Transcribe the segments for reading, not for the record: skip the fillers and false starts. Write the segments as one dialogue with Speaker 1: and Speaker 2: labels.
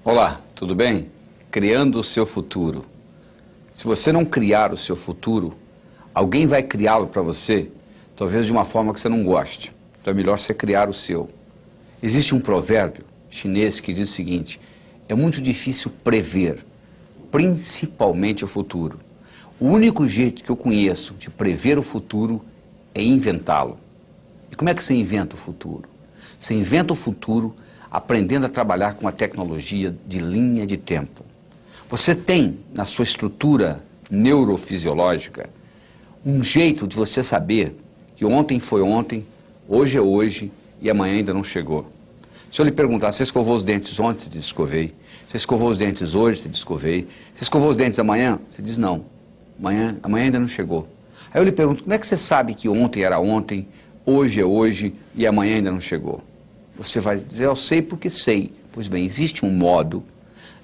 Speaker 1: Olá, tudo bem? Criando o seu futuro. Se você não criar o seu futuro, alguém vai criá-lo para você, talvez de uma forma que você não goste. Então é melhor você criar o seu. Existe um provérbio chinês que diz o seguinte: é muito difícil prever, principalmente o futuro. O único jeito que eu conheço de prever o futuro é inventá-lo. E como é que você inventa o futuro? Você inventa o futuro aprendendo a trabalhar com a tecnologia de linha de tempo. Você tem na sua estrutura neurofisiológica um jeito de você saber que ontem foi ontem, hoje é hoje e amanhã ainda não chegou. Se eu lhe perguntar, você escovou os dentes ontem? Você diz, escovei. Você escovou os dentes hoje? Você diz, escovei. Você escovou os dentes amanhã? Você diz, não. Amanhã ainda não chegou. Aí eu lhe pergunto, como é que você sabe que ontem era ontem, hoje é hoje e amanhã ainda não chegou? Você vai dizer, eu sei porque sei. Pois bem, existe um modo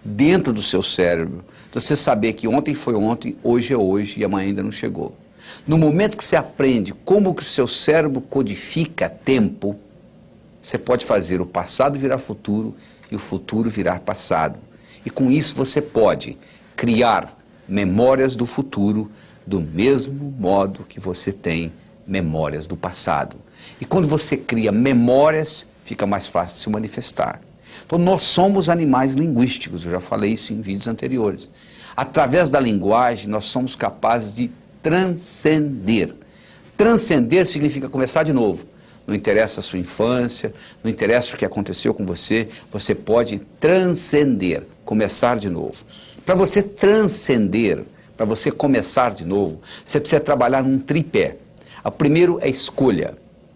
Speaker 1: dentro do seu cérebro de você saber que ontem foi ontem, hoje é hoje e amanhã ainda não chegou. No momento que você aprende como que o seu cérebro codifica tempo, você pode fazer o passado virar futuro e o futuro virar passado. E com isso você pode criar memórias do futuro do mesmo modo que você tem memórias do passado. E quando você cria memórias, fica mais fácil de se manifestar. Então nós somos animais linguísticos, eu já falei isso em vídeos anteriores. Através da linguagem nós somos capazes de transcender. Transcender significa começar de novo. Não interessa a sua infância, não interessa o que aconteceu com você, você pode transcender, começar de novo. Para você transcender, para você começar de novo, você precisa trabalhar num tripé. O primeiro é escolha,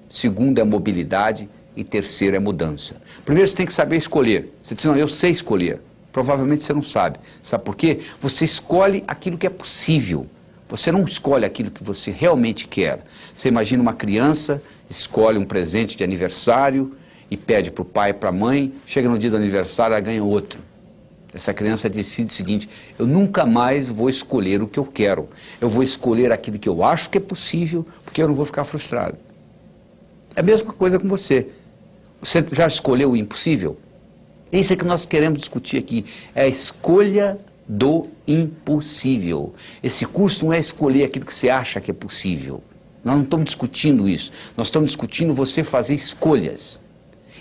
Speaker 1: segundo é mobilidade e terceiro é mudança. Primeiro você tem que saber escolher. Você diz, não, eu sei escolher. Provavelmente você não sabe. Sabe por quê? Você escolhe aquilo que é possível. Você não escolhe aquilo que você realmente quer. Você imagina uma criança, escolhe um presente de aniversário e pede para o pai e para a mãe, chega no dia do aniversário, ela ganha outro. Essa criança decide o seguinte, eu nunca mais vou escolher o que eu quero. Eu vou escolher aquilo que eu acho que é possível, porque eu não vou ficar frustrado. É a mesma coisa com você. Você já escolheu o impossível? Isso é que nós queremos discutir aqui, é a escolha do impossível. Esse curso não é escolher aquilo que você acha que é possível. Nós não estamos discutindo isso. Nós estamos discutindo você fazer escolhas.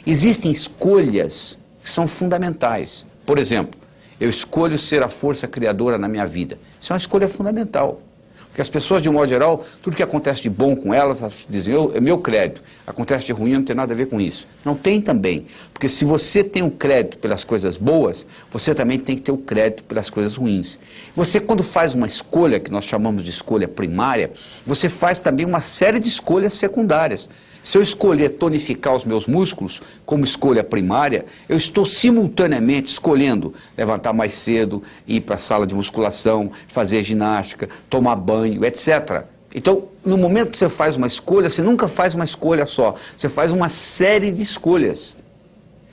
Speaker 1: Existem escolhas que são fundamentais. Por exemplo, eu escolho ser a força criadora na minha vida. Isso é uma escolha fundamental. Porque as pessoas, de um modo geral, tudo que acontece de bom com elas, elas dizem, é meu crédito. Acontece de ruim, não tem nada a ver com isso. Não tem também. Porque se você tem o crédito pelas coisas boas, você também tem que ter o crédito pelas coisas ruins. Você, quando faz uma escolha, que nós chamamos de escolha primária, você faz também uma série de escolhas secundárias. Se eu escolher tonificar os meus músculos como escolha primária, eu estou simultaneamente escolhendo levantar mais cedo, ir para a sala de musculação, fazer ginástica, tomar banho, etc. Então, no momento que você faz uma escolha, você nunca faz uma escolha só, você faz uma série de escolhas.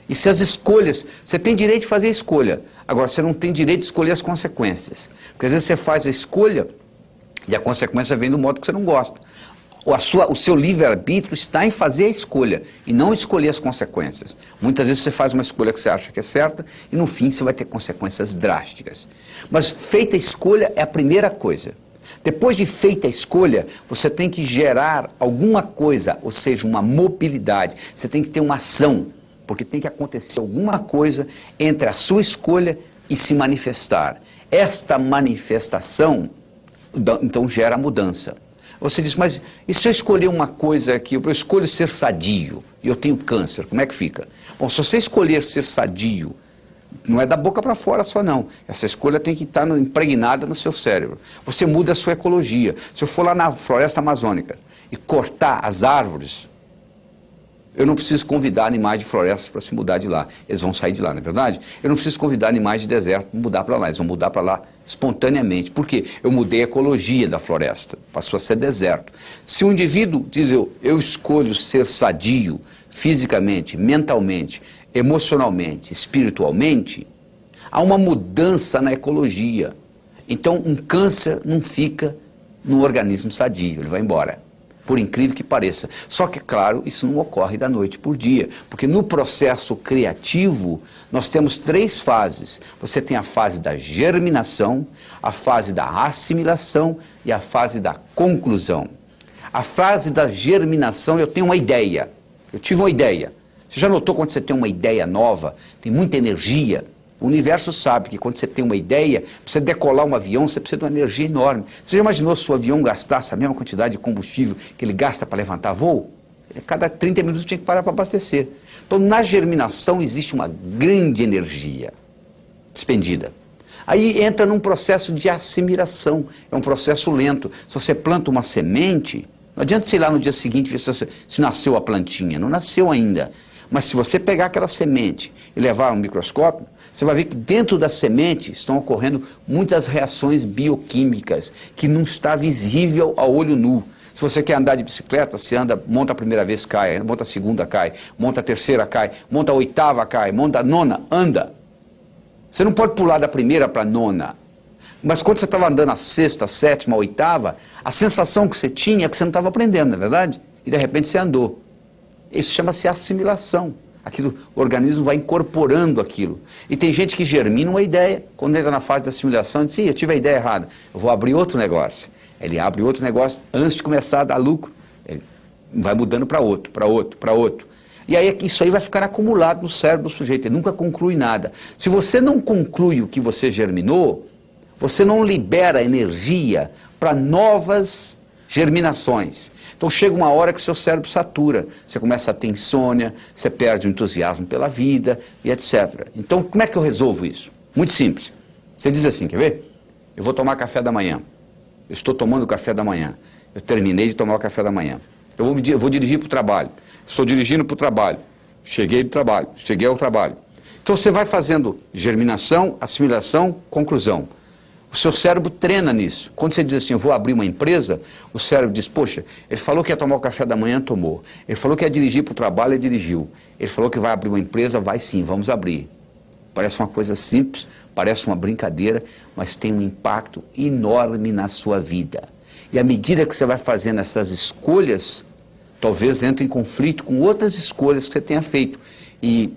Speaker 1: E se as escolhas, você tem direito de fazer a escolha, agora você não tem direito de escolher as consequências. Porque às vezes você faz a escolha e a consequência vem do modo que você não gosta. O seu livre-arbítrio está em fazer a escolha e não escolher as consequências. Muitas vezes você faz uma escolha que você acha que é certa e no fim você vai ter consequências drásticas. Mas feita a escolha é a primeira coisa. Depois de feita a escolha, você tem que gerar alguma coisa, ou seja, uma mobilidade. Você tem que ter uma ação, porque tem que acontecer alguma coisa entre a sua escolha e se manifestar. Esta manifestação, então, gera mudança. Você diz, mas e se eu escolher uma coisa que eu escolho ser sadio e eu tenho câncer, como é que fica? Bom, se você escolher ser sadio, não é da boca para fora só não. Essa escolha tem que estar impregnada no seu cérebro. Você muda a sua ecologia. Se eu for lá na floresta amazônica e cortar as árvores, eu não preciso convidar animais de florestas para se mudar de lá. Eles vão sair de lá, não é verdade? Eu não preciso convidar animais de deserto para mudar para lá. Eles vão mudar para lá espontaneamente. Por quê? Eu mudei a ecologia da floresta. Passou a ser deserto. Se um indivíduo diz eu escolho ser sadio fisicamente, mentalmente, emocionalmente, espiritualmente, há uma mudança na ecologia. Então um câncer não fica no organismo sadio, ele vai embora. por incrível que pareça. Só que, claro, isso não ocorre da noite por dia, porque no processo criativo nós temos 3 fases. Você tem a fase da germinação, a fase da assimilação e a fase da conclusão. A fase da germinação, eu tenho uma ideia, eu tive uma ideia. Você já notou quando você tem uma ideia nova, tem muita energia? O universo sabe que quando você tem uma ideia, para você decolar um avião, você precisa de uma energia enorme. Você já imaginou se o avião gastasse a mesma quantidade de combustível que ele gasta para levantar voo? Cada 30 minutos tinha que parar para abastecer. Então, na germinação existe uma grande energia despendida. Aí entra num processo de assimilação, é um processo lento. Se você planta uma semente, não adianta você ir lá no dia seguinte ver se nasceu a plantinha, não nasceu ainda. Mas se você pegar aquela semente e levar a um microscópio, você vai ver que dentro da semente estão ocorrendo muitas reações bioquímicas que não está visível a olho nu. Se você quer andar de bicicleta, você anda, monta a primeira vez, cai, monta a segunda, cai, monta a terceira, cai, monta a oitava, cai, monta a nona, anda. Você não pode pular da primeira para a nona. Mas quando você estava andando a sexta, a sétima, a oitava, a sensação que você tinha é que você não estava aprendendo, não é verdade? E de repente você andou. Isso chama-se assimilação. O organismo vai incorporando aquilo. E tem gente que germina uma ideia, quando entra na fase da assimilação, diz, sim, eu tive a ideia errada, eu vou abrir outro negócio. Ele abre outro negócio antes de começar a dar lucro. Ele vai mudando para outro, para outro, para outro. E aí isso aí vai ficar acumulado no cérebro do sujeito, ele nunca conclui nada. Se você não conclui o que você germinou, você não libera energia para novas germinações. Então chega uma hora que seu cérebro satura, você começa a ter insônia, você perde o entusiasmo pela vida e etc. Então como é que eu resolvo isso? Muito simples. Você diz assim, quer ver? Eu vou tomar café da manhã. Eu estou tomando café da manhã. Eu terminei de tomar o café da manhã. Eu vou dirigir para o trabalho. Estou dirigindo para o trabalho. Cheguei do trabalho. Cheguei ao trabalho. Então você vai fazendo germinação, assimilação, conclusão. O seu cérebro treina nisso. Quando você diz assim, eu vou abrir uma empresa, o cérebro diz, poxa, ele falou que ia tomar o café da manhã, tomou. Ele falou que ia dirigir para o trabalho, ele dirigiu. Ele falou que vai abrir uma empresa, vai sim, vamos abrir. Parece uma coisa simples, parece uma brincadeira, mas tem um impacto enorme na sua vida. E à medida que você vai fazendo essas escolhas, talvez entre em conflito com outras escolhas que você tenha feito. E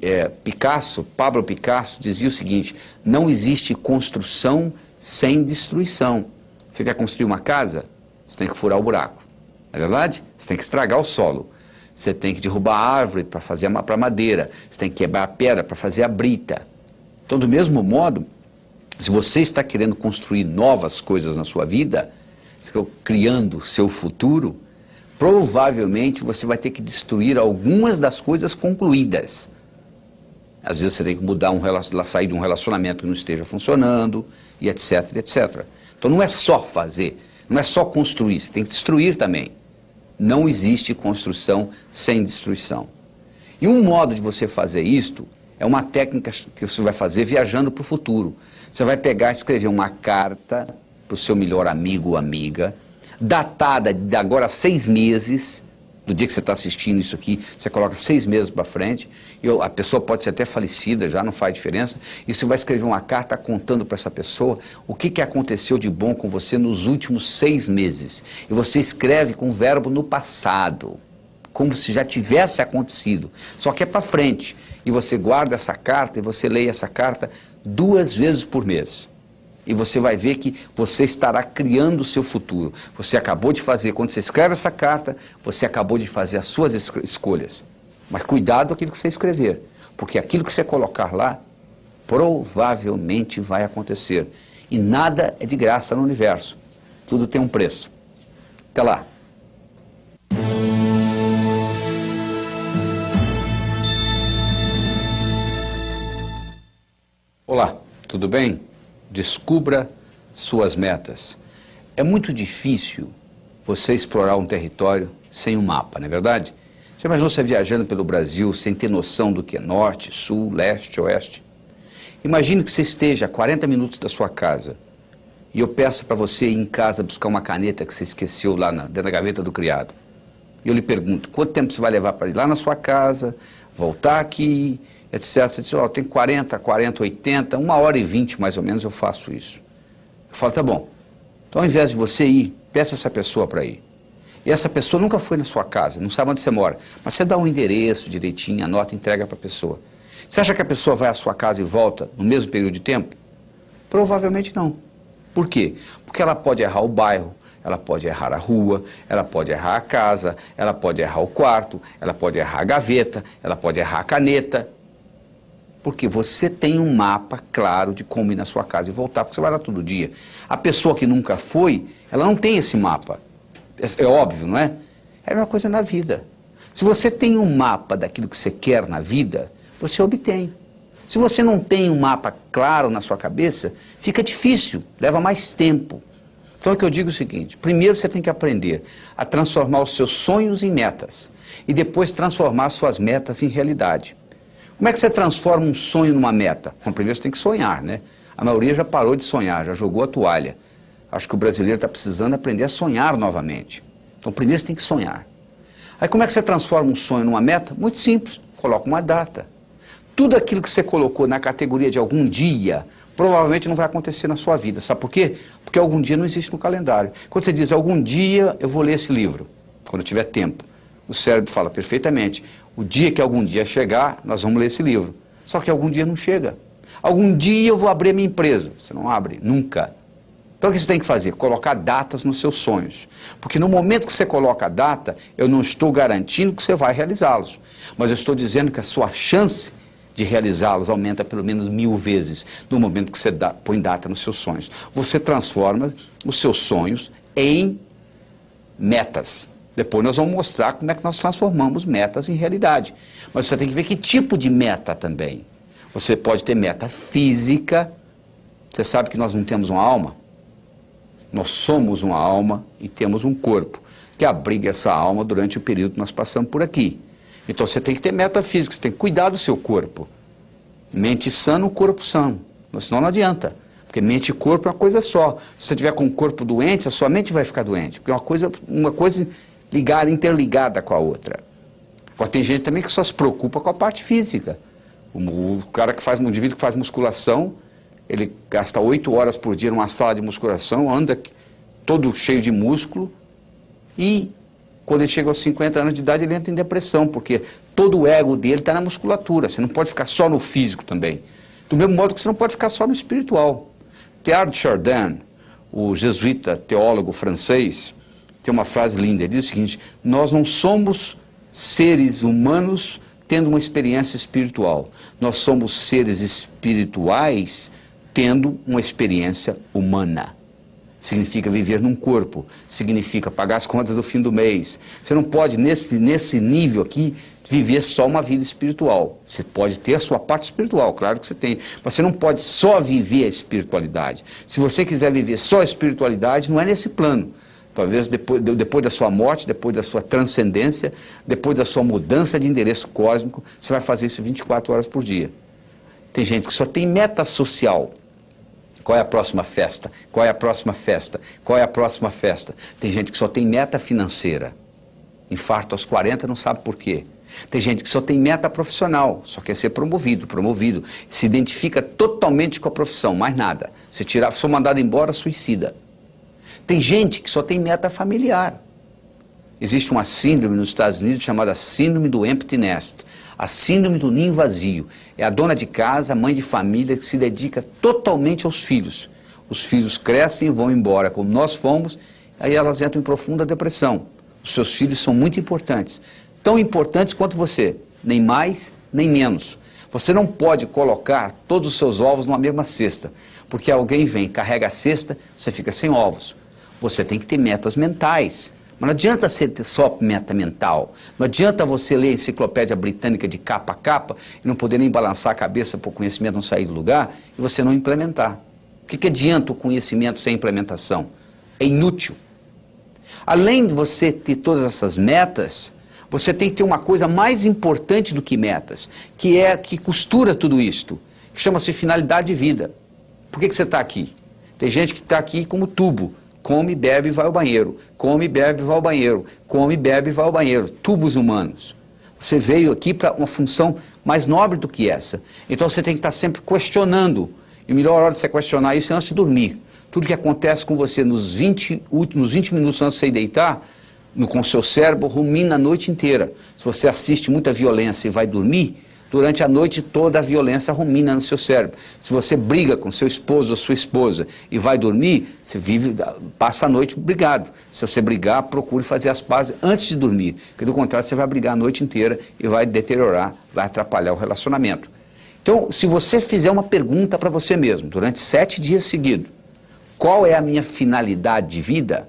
Speaker 1: Pablo Picasso dizia o seguinte, não existe construção sem destruição. Você quer construir uma casa? Você tem que furar o buraco. Não é verdade? Você tem que estragar o solo. Você tem que derrubar a árvore para fazer para madeira. Você tem que quebrar a pedra para fazer a brita. Então, do mesmo modo, se você está querendo construir novas coisas na sua vida, você está criando o seu futuro, provavelmente você vai ter que destruir algumas das coisas concluídas. Às vezes você tem que sair de um relacionamento que não esteja funcionando, e etc, etc. Então não é só fazer, não é só construir, você tem que destruir também. Não existe construção sem destruição. E um modo de você fazer isto é uma técnica que você vai fazer viajando para o futuro. Você vai pegar e escrever uma carta para o seu melhor amigo ou amiga, datada de agora 6 meses, do dia que você está assistindo isso aqui, você coloca 6 meses para frente, e a pessoa pode ser até falecida, já não faz diferença, e você vai escrever uma carta contando para essa pessoa o que aconteceu de bom com você nos últimos 6 meses. E você escreve com o verbo no passado, como se já tivesse acontecido, só que é para frente. E você guarda essa carta e você lê essa carta 2 vezes por mês. E você vai ver que você estará criando o seu futuro. Você acabou de fazer, quando você escreve essa carta, você acabou de fazer as suas escolhas. Mas cuidado com aquilo que você escrever, porque aquilo que você colocar lá, provavelmente vai acontecer. E nada é de graça no universo. Tudo tem um preço. Até lá. Olá, tudo bem? Descubra suas metas. É muito difícil você explorar um território sem um mapa, não é verdade? Você imaginou você viajando pelo Brasil sem ter noção do que é norte, sul, leste, oeste? Imagine que você esteja a 40 minutos da sua casa e eu peço para você ir em casa buscar uma caneta que você esqueceu lá dentro da gaveta do criado. E eu lhe pergunto, quanto tempo você vai levar para ir lá na sua casa, voltar aqui, etc. Você diz, tem 40, 80, 1h20 mais ou menos eu faço isso. Eu falo, tá bom. Então ao invés de você ir, peça essa pessoa para ir. E essa pessoa nunca foi na sua casa, não sabe onde você mora. Mas você dá um endereço direitinho, anota e entrega para a pessoa. Você acha que a pessoa vai à sua casa e volta no mesmo período de tempo? Provavelmente não. Por quê? Porque ela pode errar o bairro, ela pode errar a rua, ela pode errar a casa, ela pode errar o quarto, ela pode errar a gaveta, ela pode errar a caneta. Porque você tem um mapa claro de como ir na sua casa e voltar, porque você vai lá todo dia. A pessoa que nunca foi, ela não tem esse mapa. É óbvio, não é? É a mesma coisa na vida. Se você tem um mapa daquilo que você quer na vida, você obtém. Se você não tem um mapa claro na sua cabeça, fica difícil, leva mais tempo. Então é que eu digo o seguinte, primeiro você tem que aprender a transformar os seus sonhos em metas e depois transformar suas metas em realidade. Como é que você transforma um sonho numa meta? Bom, primeiro você tem que sonhar, né? A maioria já parou de sonhar, já jogou a toalha. Acho que o brasileiro está precisando aprender a sonhar novamente. Então primeiro você tem que sonhar. Aí como é que você transforma um sonho numa meta? Muito simples, coloca uma data. Tudo aquilo que você colocou na categoria de algum dia, provavelmente não vai acontecer na sua vida. Sabe por quê? Porque algum dia não existe no calendário. Quando você diz, algum dia eu vou ler esse livro, quando eu tiver tempo, o cérebro fala perfeitamente, o dia que algum dia chegar, nós vamos ler esse livro. Só que algum dia não chega. Algum dia eu vou abrir a minha empresa. Você não abre, nunca. Então o que você tem que fazer? Colocar datas nos seus sonhos. Porque no momento que você coloca a data, eu não estou garantindo que você vai realizá-los. Mas eu estou dizendo que a sua chance de realizá-los aumenta pelo menos 1000 vezes no momento que você põe data nos seus sonhos. Você transforma os seus sonhos em metas. Depois nós vamos mostrar como é que nós transformamos metas em realidade. Mas você tem que ver que tipo de meta também. Você pode ter meta física. Você sabe que nós não temos uma alma? Nós somos uma alma e temos um corpo que abriga essa alma durante o período que nós passamos por aqui. Então você tem que ter meta física, você tem que cuidar do seu corpo. Mente sã, o corpo são. Senão não adianta. Porque mente e corpo é uma coisa só. Se você tiver com o corpo doente, a sua mente vai ficar doente. Porque é uma coisa ligada, interligada com a outra. Agora tem gente também que só se preocupa com a parte física. O cara que faz, o indivíduo que faz musculação, ele gasta 8 horas por dia numa sala de musculação, anda todo cheio de músculo e quando ele chega aos 50 anos de idade ele entra em depressão, porque todo o ego dele está na musculatura, você não pode ficar só no físico também. Do mesmo modo que você não pode ficar só no espiritual. Teilhard de Chardin, o jesuíta teólogo francês, tem uma frase linda, ele diz o seguinte, nós não somos seres humanos tendo uma experiência espiritual, nós somos seres espirituais tendo uma experiência humana. Significa viver num corpo, significa pagar as contas do fim do mês. Você não pode, nesse nível aqui, viver só uma vida espiritual. Você pode ter a sua parte espiritual, claro que você tem, mas você não pode só viver a espiritualidade. Se você quiser viver só a espiritualidade, não é nesse plano. Talvez depois da sua morte, depois da sua transcendência, depois da sua mudança de endereço cósmico, você vai fazer isso 24 horas por dia. Tem gente que só tem meta social. Qual é a próxima festa? Qual é a próxima festa? Qual é a próxima festa? Tem gente que só tem meta financeira. Infarto aos 40, não sabe por quê. Tem gente que só tem meta profissional, só quer ser promovido. Se identifica totalmente com a profissão, mais nada. Se for mandado embora, suicida. Tem gente que só tem meta familiar. Existe uma síndrome nos Estados Unidos chamada síndrome do empty nest. A síndrome do ninho vazio. É a dona de casa, a mãe de família que se dedica totalmente aos filhos. Os filhos crescem e vão embora, como nós fomos, aí elas entram em profunda depressão. Os seus filhos são muito importantes. Tão importantes quanto você, nem mais, nem menos. Você não pode colocar todos os seus ovos numa mesma cesta, porque alguém vem, carrega a cesta, você fica sem ovos. Você tem que ter metas mentais. Mas não adianta você ter só meta mental. Não adianta você ler a enciclopédia britânica de capa a capa e não poder nem balançar a cabeça para o conhecimento não sair do lugar e você não implementar. O que adianta o conhecimento sem implementação? É inútil. Além de você ter todas essas metas, você tem que ter uma coisa mais importante do que metas, que costura tudo isto, que chama-se finalidade de vida. Por que você está aqui? Tem gente que está aqui como tubo. Come, bebe e vai ao banheiro. Come, bebe e vai ao banheiro. Come, bebe e vai ao banheiro. Tubos humanos. Você veio aqui para uma função mais nobre do que essa. Então você tem que estar sempre questionando. E a melhor hora de você questionar isso é antes de dormir. Tudo que acontece com você nos 20 minutos antes de você ir deitar, com o seu cérebro, rumina a noite inteira. Se você assiste muita violência e vai dormir, durante a noite toda a violência rumina no seu cérebro. Se você briga com seu esposo ou sua esposa e vai dormir, você passa a noite brigado. Se você brigar, procure fazer as pazes antes de dormir, porque do contrário você vai brigar a noite inteira e vai deteriorar, vai atrapalhar o relacionamento. Então, se você fizer uma pergunta para você mesmo, durante 7 dias seguidos, qual é a minha finalidade de vida,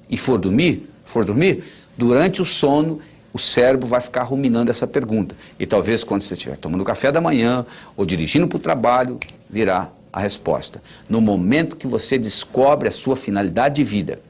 Speaker 1: e for dormir, durante o sono, o cérebro vai ficar ruminando essa pergunta. E talvez quando você estiver tomando café da manhã ou dirigindo para o trabalho, virá a resposta. No momento que você descobre a sua finalidade de vida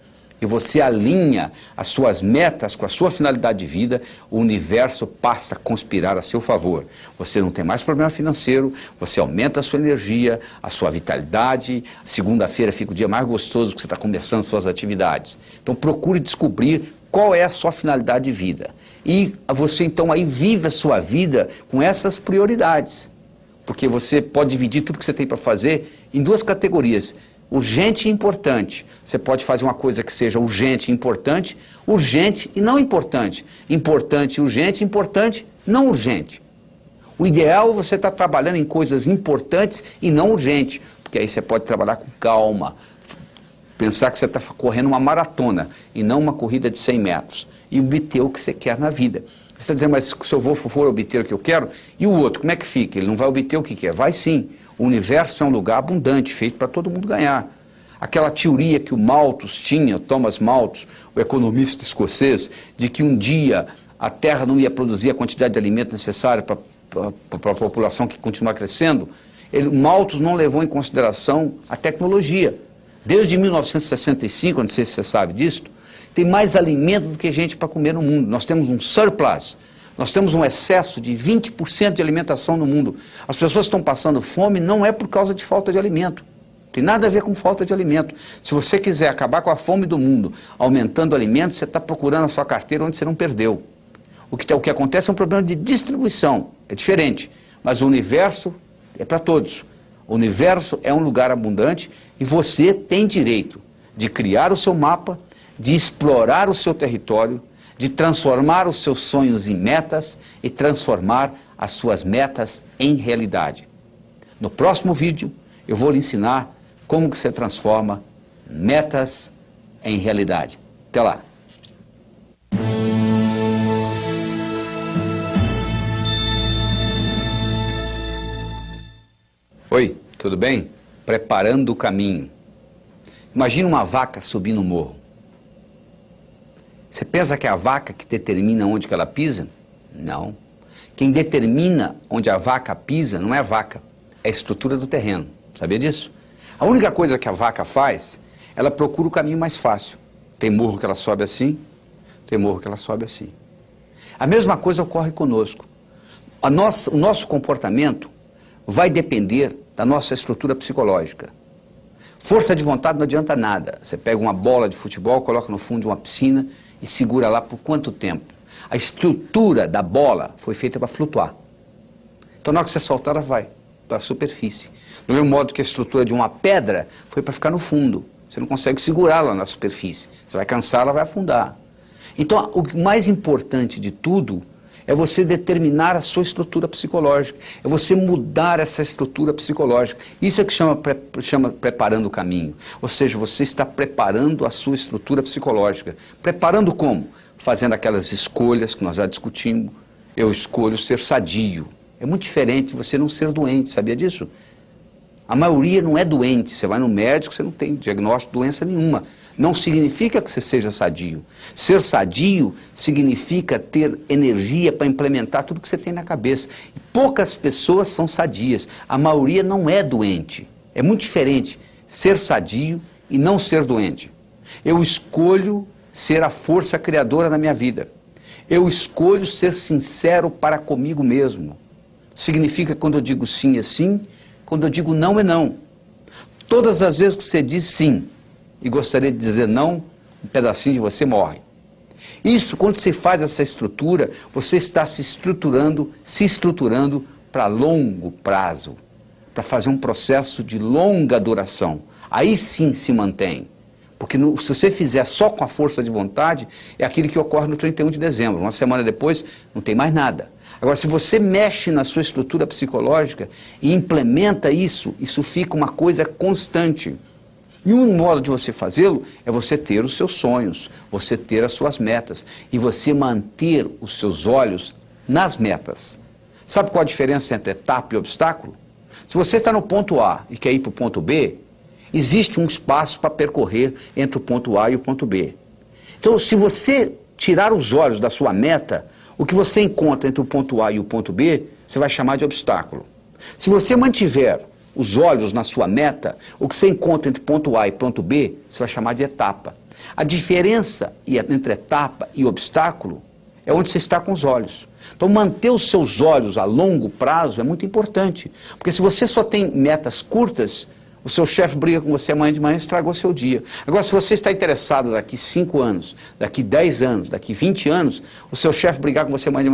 Speaker 1: e você alinha as suas metas com a sua finalidade de vida, o universo passa a conspirar a seu favor. Você não tem mais problema financeiro, você aumenta a sua energia, a sua vitalidade, segunda-feira fica o dia mais gostoso que você está começando suas atividades. Então procure descobrir qual é a sua finalidade de vida. E você então aí vive a sua vida com essas prioridades. Porque você pode dividir tudo que você tem para fazer em 2 categorias. Urgente e importante. Você pode fazer uma coisa que seja urgente e importante, urgente e não importante. Importante e urgente, importante, não urgente. O ideal é você estar trabalhando em coisas importantes e não urgentes. Porque aí você pode trabalhar com calma. Pensar que você está correndo uma maratona e não uma corrida de 100 metros. E obter o que você quer na vida. Você está dizendo, mas se eu for obter o que eu quero, e o outro, como é que fica? Ele não vai obter o que quer? Vai sim. O universo é um lugar abundante, feito para todo mundo ganhar. Aquela teoria que o Malthus tinha, Thomas Malthus, o economista escocês, de que um dia a Terra não ia produzir a quantidade de alimento necessária para a população que continua crescendo, Malthus não levou em consideração a tecnologia. Desde 1965, não sei se você sabe disso, tem mais alimento do que gente para comer no mundo. Nós temos um surplus, nós temos um excesso de 20% de alimentação no mundo. As pessoas estão passando fome não é por causa de falta de alimento. Tem nada a ver com falta de alimento. Se você quiser acabar com a fome do mundo, aumentando alimentos, você está procurando a sua carteira onde você não perdeu. O que acontece é um problema de distribuição, é diferente. Mas o universo é para todos. O universo é um lugar abundante e você tem direito de criar o seu mapa, de explorar o seu território, de transformar os seus sonhos em metas e transformar as suas metas em realidade. No próximo vídeo, eu vou lhe ensinar como que você transforma metas em realidade. Até lá! Oi, tudo bem? Preparando o caminho. Imagina uma vaca subindo um morro. Você pensa que é a vaca que determina onde que ela pisa? Não. Quem determina onde a vaca pisa não é a vaca, é a estrutura do terreno. Sabia disso? A única coisa que a vaca faz, ela procura o caminho mais fácil. Tem morro que ela sobe assim, tem morro que ela sobe assim. A mesma coisa ocorre conosco. O nosso comportamento vai depender da nossa estrutura psicológica. Força de vontade não adianta nada. Você pega uma bola de futebol, coloca no fundo de uma piscina e segura lá por quanto tempo? A estrutura da bola foi feita para flutuar. Então na hora que você soltar, ela vai para a superfície. Do mesmo modo que a estrutura de uma pedra foi para ficar no fundo. Você não consegue segurá-la na superfície. Você vai cansar, ela vai afundar. Então o mais importante de tudo é você determinar a sua estrutura psicológica, é você mudar essa estrutura psicológica. Isso é que chama preparando o caminho. Ou seja, você está preparando a sua estrutura psicológica. Preparando como? Fazendo aquelas escolhas que nós já discutimos. Eu escolho ser sadio. É muito diferente de você não ser doente, sabia disso? A maioria não é doente. Você vai no médico, você não tem diagnóstico de doença nenhuma. Não significa que você seja sadio. Ser sadio significa ter energia para implementar tudo que você tem na cabeça. E poucas pessoas são sadias. A maioria não é doente. É muito diferente ser sadio e não ser doente. Eu escolho ser a força criadora na minha vida. Eu escolho ser sincero para comigo mesmo. Significa que quando eu digo sim é sim, quando eu digo não é não. Todas as vezes que você diz sim e gostaria de dizer não, um pedacinho de você morre. Isso, quando você faz essa estrutura, você está se estruturando para longo prazo, para fazer um processo de longa duração. Aí sim se mantém. Porque se você fizer só com a força de vontade, é aquilo que ocorre no 31 de dezembro. Uma semana depois, não tem mais nada. Agora, se você mexe na sua estrutura psicológica e implementa isso, isso fica uma coisa constante. E um modo de você fazê-lo é você ter os seus sonhos, você ter as suas metas e você manter os seus olhos nas metas. Sabe qual a diferença entre etapa e obstáculo? Se você está no ponto A e quer ir para o ponto B, existe um espaço para percorrer entre o ponto A e o ponto B. Então, se você tirar os olhos da sua meta, o que você encontra entre o ponto A e o ponto B, você vai chamar de obstáculo. Se você mantiver os olhos na sua meta, o que você encontra entre ponto A e ponto B, você vai chamar de etapa. A diferença entre etapa e obstáculo é onde você está com os olhos. Então, manter os seus olhos a longo prazo é muito importante. Porque se você só tem metas curtas, o seu chefe briga com você amanhã de manhã e estragou seu dia. Agora, se você está interessado daqui 5 anos, daqui 10 anos, daqui 20 anos, o seu chefe brigar com você amanhã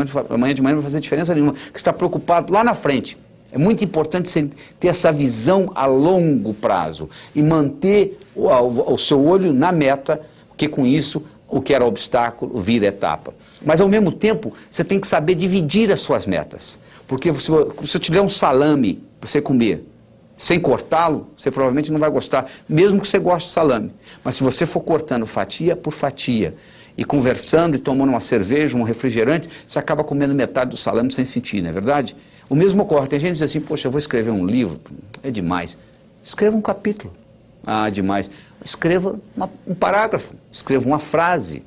Speaker 1: de manhã não vai fazer diferença nenhuma, porque você está preocupado lá na frente. É muito importante você ter essa visão a longo prazo e manter o seu olho na meta, porque com isso o que era obstáculo vira etapa. Mas ao mesmo tempo você tem que saber dividir as suas metas. Porque se eu te der um salame para você comer, sem cortá-lo, você provavelmente não vai gostar, mesmo que você goste de salame. Mas se você for cortando fatia por fatia, e conversando e tomando uma cerveja, um refrigerante, você acaba comendo metade do salame sem sentir, não é verdade? O mesmo ocorre. Tem gente que diz assim, poxa, eu vou escrever um livro, é demais. Escreva um capítulo. Ah, demais. Escreva um parágrafo, escreva uma frase.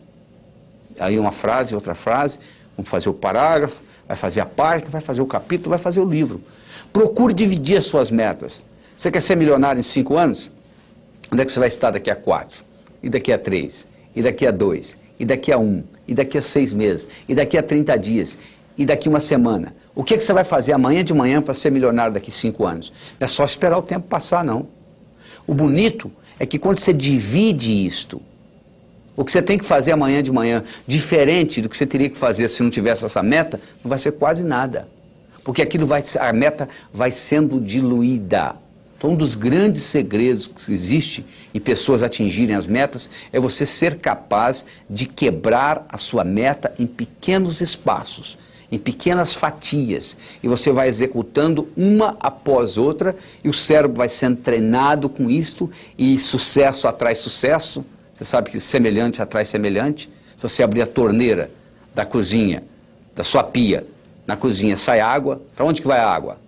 Speaker 1: Aí uma frase, outra frase, vamos fazer o parágrafo, vai fazer a página, vai fazer o capítulo, vai fazer o livro. Procure dividir as suas metas. Você quer ser milionário em 5 anos? Onde é que você vai estar daqui a 4? E daqui a 3? E daqui a 2? E daqui a 1? E daqui a 6 meses? E daqui a 30 dias? E daqui a uma semana? O que você vai fazer amanhã de manhã para ser milionário daqui a 5 anos? Não é só esperar o tempo passar, não. O bonito é que quando você divide isto, o que você tem que fazer amanhã de manhã, diferente do que você teria que fazer se não tivesse essa meta, não vai ser quase nada. Porque a meta vai sendo diluída. Então, um dos grandes segredos que existe em pessoas atingirem as metas é você ser capaz de quebrar a sua meta em pequenos espaços, em pequenas fatias. E você vai executando uma após outra e o cérebro vai sendo treinado com isto e sucesso atrai sucesso. Você sabe que semelhante atrai semelhante. Se você abrir a torneira da cozinha, da sua pia, na cozinha sai água, para onde que vai a água?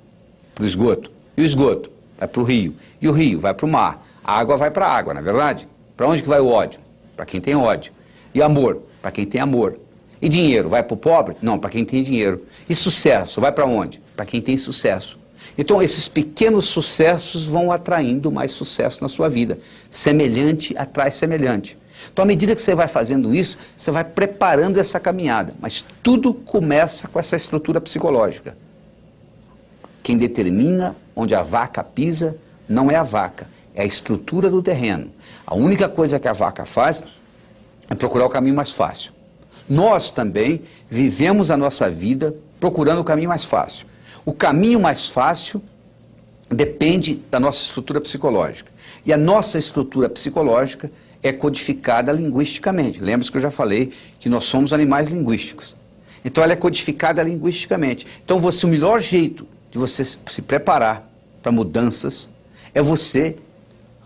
Speaker 1: Para o esgoto. E o esgoto? Vai para o rio. E o rio vai para o mar. A água vai para a água, não é verdade? Para onde que vai o ódio? Para quem tem ódio. E amor? Para quem tem amor. E dinheiro? Vai para o pobre? Não, para quem tem dinheiro. E sucesso? Vai para onde? Para quem tem sucesso. Então esses pequenos sucessos vão atraindo mais sucesso na sua vida. Semelhante atrai semelhante. Então, à medida que você vai fazendo isso, você vai preparando essa caminhada. Mas tudo começa com essa estrutura psicológica. Quem determina onde a vaca pisa não é a vaca, é a estrutura do terreno. A única coisa que a vaca faz é procurar o caminho mais fácil. Nós também vivemos a nossa vida procurando o caminho mais fácil. O caminho mais fácil depende da nossa estrutura psicológica. E a nossa estrutura psicológica é codificada linguisticamente. Lembra-se que eu já falei que nós somos animais linguísticos. Então ela é codificada linguisticamente. Então o melhor jeito de você se preparar para mudanças é você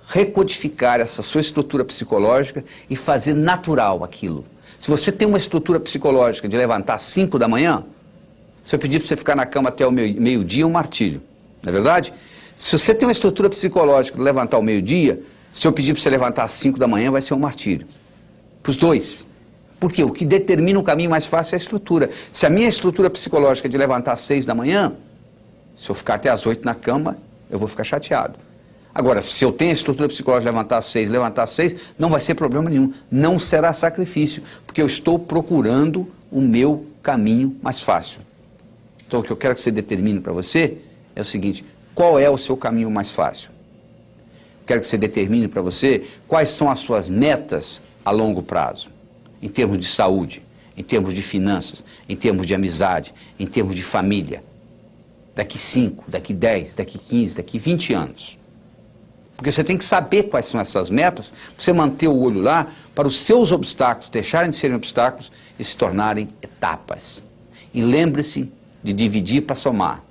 Speaker 1: recodificar essa sua estrutura psicológica e fazer natural aquilo. Se você tem uma estrutura psicológica de levantar às 5 da manhã, se eu pedir para você ficar na cama até o meio-dia, é um martírio. Não é verdade? Se você tem uma estrutura psicológica de levantar ao meio-dia, se eu pedir para você levantar às 5 da manhã, vai ser um martírio. Para os dois. Porque o que determina o caminho mais fácil é a estrutura. Se a minha estrutura psicológica é de levantar às 6 da manhã, se eu ficar até às 8 na cama, eu vou ficar chateado. Agora, se eu tenho a estrutura psicológica de levantar às 6, não vai ser problema nenhum. Não será sacrifício, porque eu estou procurando o meu caminho mais fácil. Então, o que eu quero que você determine para você é o seguinte: qual é o seu caminho mais fácil? Quero que você determine para você quais são as suas metas a longo prazo, em termos de saúde, em termos de finanças, em termos de amizade, em termos de família. Daqui 5, daqui 10, daqui 15, daqui 20 anos. Porque você tem que saber quais são essas metas, para você manter o olho lá, para os seus obstáculos deixarem de serem obstáculos e se tornarem etapas. E lembre-se de dividir para somar.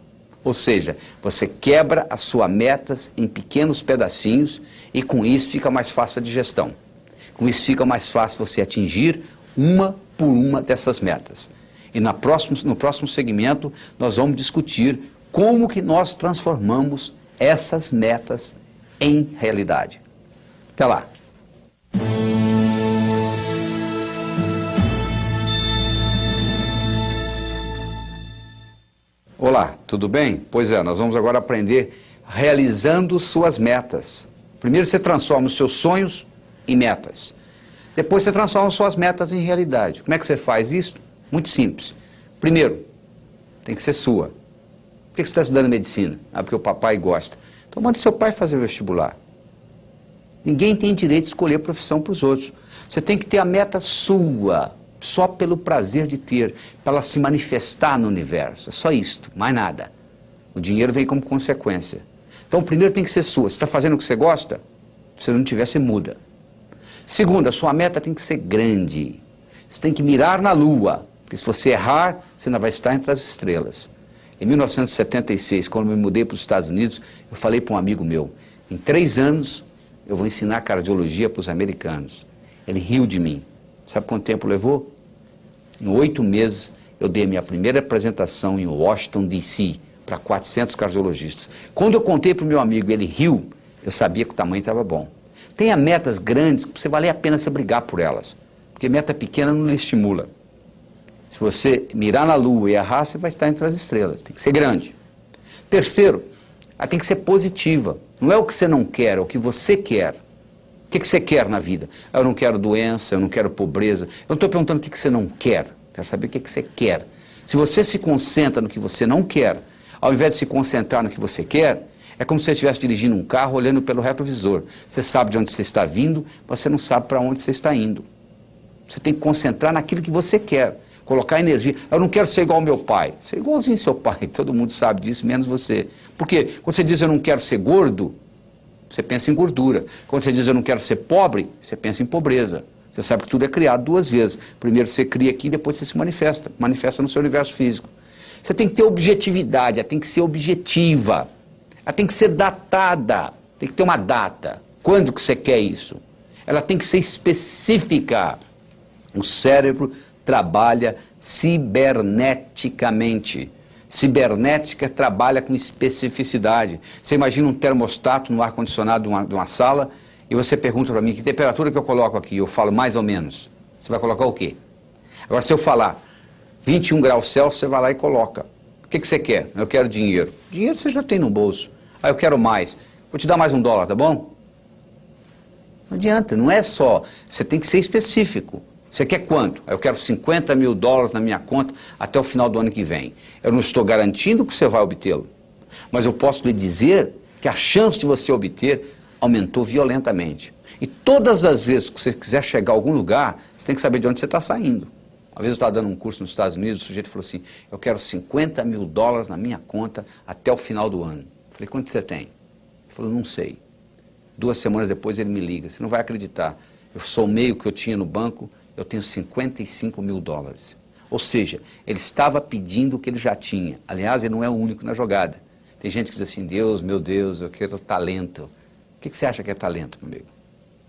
Speaker 1: Ou seja, você quebra as suas metas em pequenos pedacinhos e com isso fica mais fácil a digestão. Com isso fica mais fácil você atingir uma por uma dessas metas. E no próximo segmento nós vamos discutir como que nós transformamos essas metas em realidade. Até lá! Olá, tudo bem? Pois é, nós vamos agora aprender realizando suas metas. Primeiro você transforma os seus sonhos em metas. Depois você transforma suas metas em realidade. Como é que você faz isso? Muito simples. Primeiro, tem que ser sua. Por que você está estudando medicina? Ah, porque o papai gosta. Então mande seu pai fazer o vestibular. Ninguém tem direito de escolher profissão para os outros. Você tem que ter a meta sua, só pelo prazer de ter, para ela se manifestar no universo. É só isto, mais nada. O dinheiro vem como consequência. Então, primeiro tem que ser sua. Se está fazendo o que você gosta, se não tiver, você muda. Segundo, a sua meta tem que ser grande. Você tem que mirar na lua, porque se você errar, você não vai estar entre as estrelas. Em 1976, quando eu me mudei para os Estados Unidos, eu falei para um amigo meu, em 3 anos eu vou ensinar cardiologia para os americanos. Ele riu de mim. Sabe quanto tempo levou? Em 8 meses eu dei a minha primeira apresentação em Washington, D.C., para 400 cardiologistas. Quando eu contei para o meu amigo e ele riu, eu sabia que o tamanho estava bom. Tenha metas grandes que você valer a pena você brigar por elas, porque meta pequena não lhe estimula. Se você mirar na lua e errar, você vai estar entre as estrelas. Tem que ser grande. Terceiro, ela tem que ser positiva. Não é o que você não quer, é o que você quer. O que você quer na vida? Eu não quero doença, eu não quero pobreza. Eu não estou perguntando o que você não quer. Quero saber o que você quer. Se você se concentra no que você não quer, ao invés de se concentrar no que você quer, é como se você estivesse dirigindo um carro olhando pelo retrovisor. Você sabe de onde você está vindo, mas você não sabe para onde você está indo. Você tem que concentrar naquilo que você quer. Colocar energia. Eu não quero ser igual ao meu pai. Ser igualzinho ao seu pai. Todo mundo sabe disso, menos você. Por quê? Quando você diz eu não quero ser gordo, você pensa em gordura. Quando você diz eu não quero ser pobre, você pensa em pobreza. Você sabe que tudo é criado 2 vezes. Primeiro você cria aqui, depois você se manifesta. Manifesta no seu universo físico. Você tem que ter objetividade, ela tem que ser objetiva. Ela tem que ser datada. Tem que ter uma data. Quando que você quer isso? Ela tem que ser específica. O cérebro trabalha ciberneticamente. Cibernética trabalha com especificidade. Você imagina um termostato no ar-condicionado de uma sala e você pergunta para mim que temperatura que eu coloco aqui. Eu falo mais ou menos. Você vai colocar o quê? Agora, se eu falar 21 graus Celsius, você vai lá e coloca. O que você quer? Eu quero dinheiro. Dinheiro você já tem no bolso. Ah, eu quero mais. Vou te dar mais $1, tá bom? Não adianta, não é só. Você tem que ser específico. Você quer quanto? Eu quero $50 mil na minha conta até o final do ano que vem. Eu não estou garantindo que você vai obtê-lo, mas eu posso lhe dizer que a chance de você obter aumentou violentamente. E todas as vezes que você quiser chegar a algum lugar, você tem que saber de onde você está saindo. Uma vez eu estava dando um curso nos Estados Unidos, o sujeito falou assim, eu quero $50 mil na minha conta até o final do ano. Eu falei, quanto você tem? Ele falou, não sei. 2 semanas depois ele me liga, você não vai acreditar. Eu somei o que eu tinha no banco, eu tenho $55 mil. Ou seja, ele estava pedindo o que ele já tinha. Aliás, ele não é o único na jogada. Tem gente que diz assim, Deus, meu Deus, eu quero talento. O que você acha que é talento, meu amigo?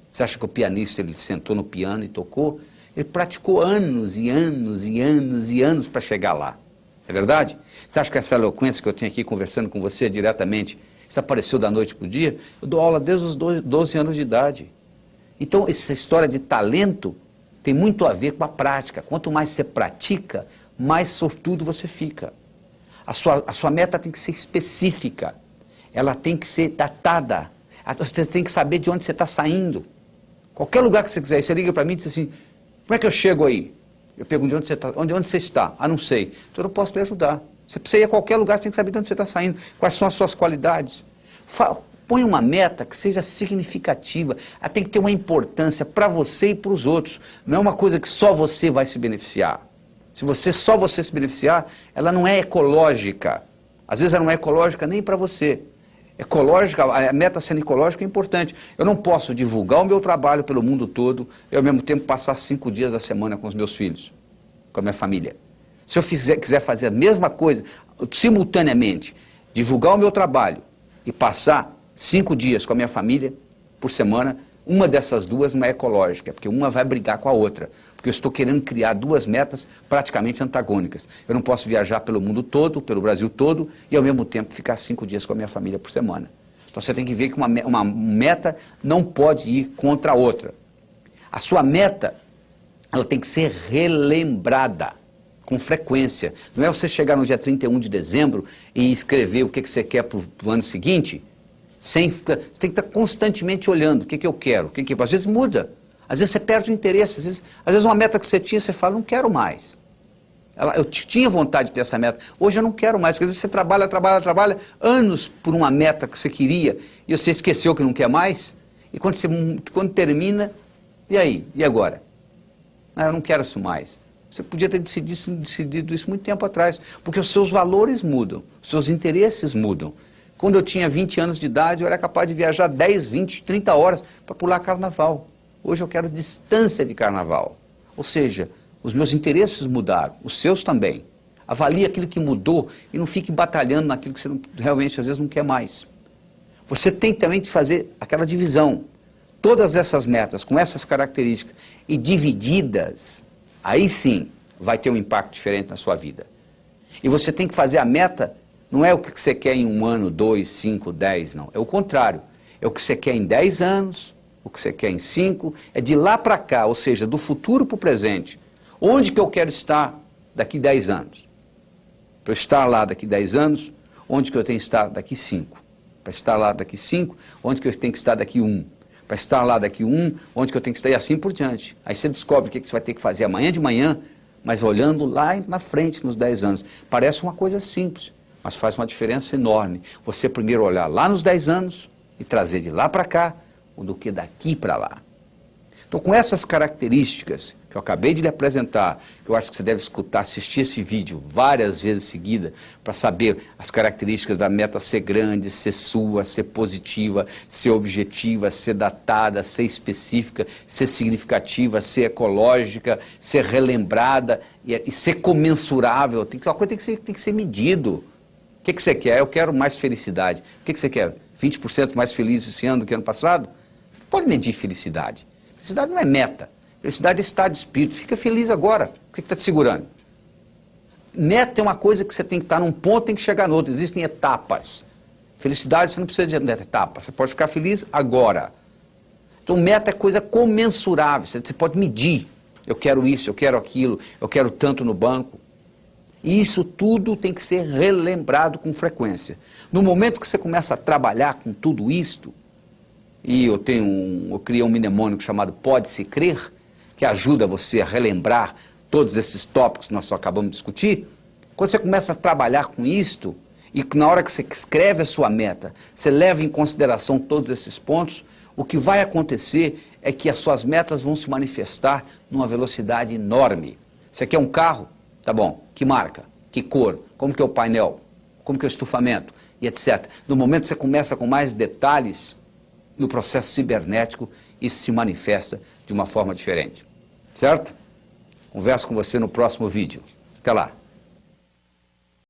Speaker 1: Você acha que o pianista, ele sentou no piano e tocou? Ele praticou anos e anos e anos e anos para chegar lá. É verdade? Você acha que essa eloquência que eu tenho aqui conversando com você diretamente, isso apareceu da noite para o dia? Eu dou aula desde os 12 anos de idade. Então, essa história de talento tem muito a ver com a prática. Quanto mais você pratica, mais sortudo você fica. A sua meta tem que ser específica. Ela tem que ser datada. Você tem que saber de onde você está saindo. Qualquer lugar que você quiser, você liga para mim e diz assim, como é que eu chego aí? Eu pergunto de onde você está. Onde você está? Ah, não sei. Então eu não posso lhe ajudar. Você precisa ir a qualquer lugar, você tem que saber de onde você está saindo. Quais são as suas qualidades. Põe uma meta que seja significativa. Ela tem que ter uma importância para você e para os outros. Não é uma coisa que só você vai se beneficiar. Se só você se beneficiar, ela não é ecológica. Às vezes ela não é ecológica nem para você. Ecológica, a meta sendo ecológica é importante. Eu não posso divulgar o meu trabalho pelo mundo todo e ao mesmo tempo passar 5 dias da semana com os meus filhos, com a minha família. Se eu quiser fazer a mesma coisa, simultaneamente, divulgar o meu trabalho e passar 5 dias com a minha família por semana, uma dessas duas não é ecológica, porque uma vai brigar com a outra. Porque eu estou querendo criar duas metas praticamente antagônicas. Eu não posso viajar pelo mundo todo, pelo Brasil todo, e ao mesmo tempo ficar 5 dias com a minha família por semana. Então você tem que ver que uma meta não pode ir contra a outra. A sua meta, ela tem que ser relembrada com frequência. Não é você chegar no dia 31 de dezembro e escrever o que você quer para o ano seguinte, você tem que estar constantemente olhando o que eu quero. Às vezes muda. Às vezes você perde o interesse, às vezes uma meta que você tinha, você fala, não quero mais. Eu tinha vontade de ter essa meta, hoje eu não quero mais. Às vezes você trabalha anos por uma meta que você queria e você esqueceu que não quer mais, e quando termina, e aí? E agora? Ah, eu não quero isso mais. Você podia ter decidido isso muito tempo atrás, porque os seus valores mudam, os seus interesses mudam. Quando eu tinha 20 anos de idade, eu era capaz de viajar 10, 20, 30 horas para pular carnaval. Hoje eu quero distância de carnaval. Ou seja, os meus interesses mudaram, os seus também. Avalie aquilo que mudou e não fique batalhando naquilo que você realmente às vezes não quer mais. Você tem também de fazer aquela divisão. Todas essas metas com essas características e divididas, aí sim vai ter um impacto diferente na sua vida. E você tem que fazer a meta, não é o que você quer em 1 ano, 2, 5, 10, não. É o contrário. É o que você quer em 10 anos, o que você quer em 5, é de lá para cá, ou seja, do futuro para o presente. Onde que eu quero estar daqui 10 anos? Para eu estar lá daqui 10 anos, onde que eu tenho que estar daqui 5? Para estar lá daqui 5, onde que eu tenho que estar daqui 1? Para estar lá daqui 1, onde que eu tenho que estar e assim por diante. Aí você descobre o que você vai ter que fazer amanhã de manhã, mas olhando lá na frente, nos 10 anos. Parece uma coisa simples, mas faz uma diferença enorme. Você primeiro olhar lá nos 10 anos e trazer de lá para cá, do que daqui para lá. Então, com essas características que eu acabei de lhe apresentar, que eu acho que você deve escutar, assistir esse vídeo várias vezes seguidas, para saber as características da meta ser grande, ser sua, ser positiva, ser objetiva, ser datada, ser específica, ser significativa, ser ecológica, ser relembrada e ser comensurável. Uma coisa tem que ser medido. O que você quer? Eu quero mais felicidade. O que você quer? 20% mais feliz esse ano do que ano passado? Pode medir felicidade. Felicidade não é meta. Felicidade é estado de espírito. Fica feliz agora. O que está te segurando? Meta é uma coisa que você tem que estar num ponto, tem que chegar no outro. Existem etapas. Felicidade você não precisa de etapa. Você pode ficar feliz agora. Então meta é coisa comensurável. Você pode medir. Eu quero isso, eu quero aquilo, eu quero tanto no banco. E isso tudo tem que ser relembrado com frequência. No momento que você começa a trabalhar com tudo isto, e eu criei um mnemônico chamado Pode-se Crer, que ajuda você a relembrar todos esses tópicos que nós acabamos de discutir. Quando você começa a trabalhar com isto, e na hora que você escreve a sua meta, você leva em consideração todos esses pontos, o que vai acontecer é que as suas metas vão se manifestar numa velocidade enorme. Você quer um carro? Tá bom. Que marca? Que cor? Como que é o painel? Como que é o estufamento? E etc. No momento que você começa com mais detalhes, no processo cibernético, isso se manifesta de uma forma diferente. Certo? Converso com você no próximo vídeo. Até lá.